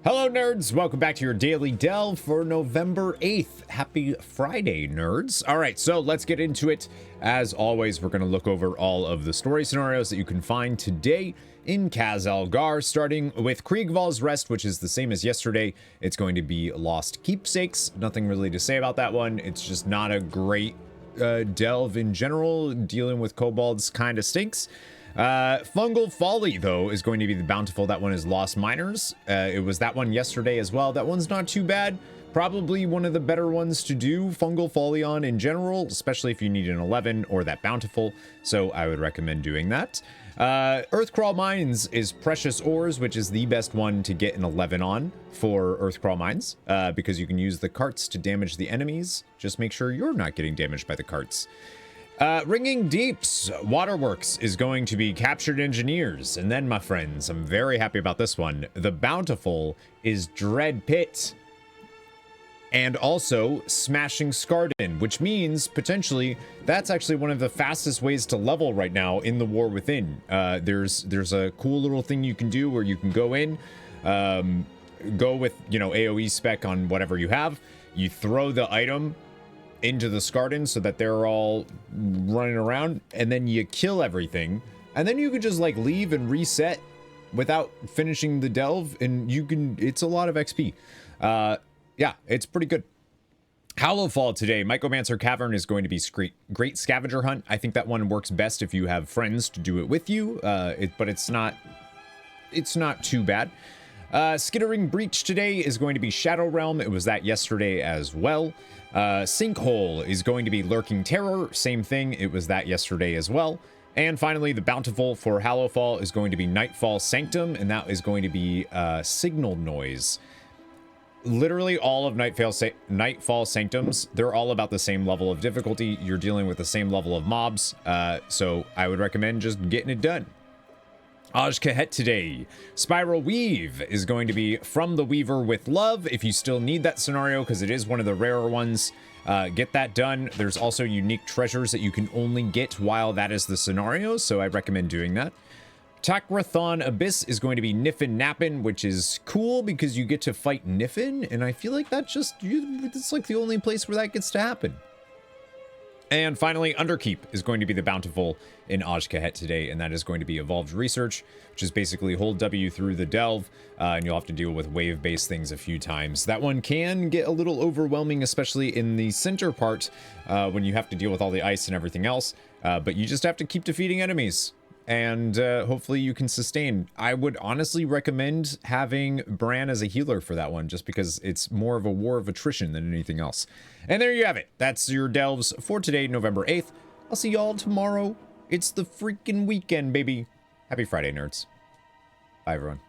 Hello nerds, welcome back to your daily delve for November 8th. Happy Friday, nerds. All right, so let's get into it. As always, we're gonna look over all of the story scenarios that you can find today in Khazalgar, starting with Kriegval's Rest, which is the same as yesterday. It's going to be Lost Keepsakes. Nothing really to say about that one. It's just not a great delve in general. Dealing with kobolds kind of stinks. Fungal Folly, though, is going to be the Bountiful. That one is Lost Miners. It was that one yesterday as well. That one's not too bad. Probably one of the better ones to do Fungal Folly on in general, especially if you need an 11 or that Bountiful. So I would recommend doing that. Earthcrawl Mines is Precious Ores, which is the best one to get an 11 on for Earthcrawl Mines, because you can use the carts to damage the enemies. Just make sure you're not getting damaged by the carts. Ringing Deeps, Waterworks is going to be Captured Engineers. And then, my friends, I'm very happy about this one. The Bountiful is Dread Pit. And also Smashing Skardyn, which means, potentially, that's actually one of the fastest ways to level right now in the War Within. There's a cool little thing you can do where you can go in, go with, you know, AoE spec on whatever you have. You throw the item into the Skardyn so that they're all running around, and then you kill everything, and then you can just like leave and reset without finishing the delve, and you can, it's a lot of XP. Yeah, it's pretty good. HALLOWFALL today, Mycomancer Cavern is going to be great scavenger hunt. I think that one works best if you have friends to do it with you, but it's not too bad. Skittering Breach today is going to be Shadow Realm. It was that yesterday as well. Sinkhole is going to be Lurking Terror. Same thing. It was that yesterday as well. And finally, the Bountiful for HALLOWFALL is going to be Nightfall Sanctum, and that is going to be Signal Noise. Literally all of Nightfall Sanctums, they're all about the same level of difficulty. You're dealing with the same level of mobs, so I would recommend just getting it done. KAHET today. Spiral Weave is going to be From the Weaver with Love. If you still need that scenario, because it is one of the rarer ones, get that done. There's also unique treasures that you can only get while that is the scenario, so I recommend doing that. Rethan Abyss is going to be Niffen Nappen, which is cool because you get to fight Niffen, and I feel like that's just, it's like the only place where that gets to happen. And finally, Underkeep is going to be the Bountiful in KAHET today, and that is going to be Evolved Research, which is basically hold W through the delve, and you'll have to deal with wave-based things a few times. That one can get a little overwhelming, especially in the center part, when you have to deal with all the ice and everything else, but you just have to keep defeating enemies. And hopefully you can sustain. I would honestly recommend having Bran as a healer for that one, just because it's more of a war of attrition than anything else. And there you have it. That's your delves for today, November 8th. I'll see y'all tomorrow. It's the freaking weekend, baby. Happy Friday, nerds. Bye, everyone.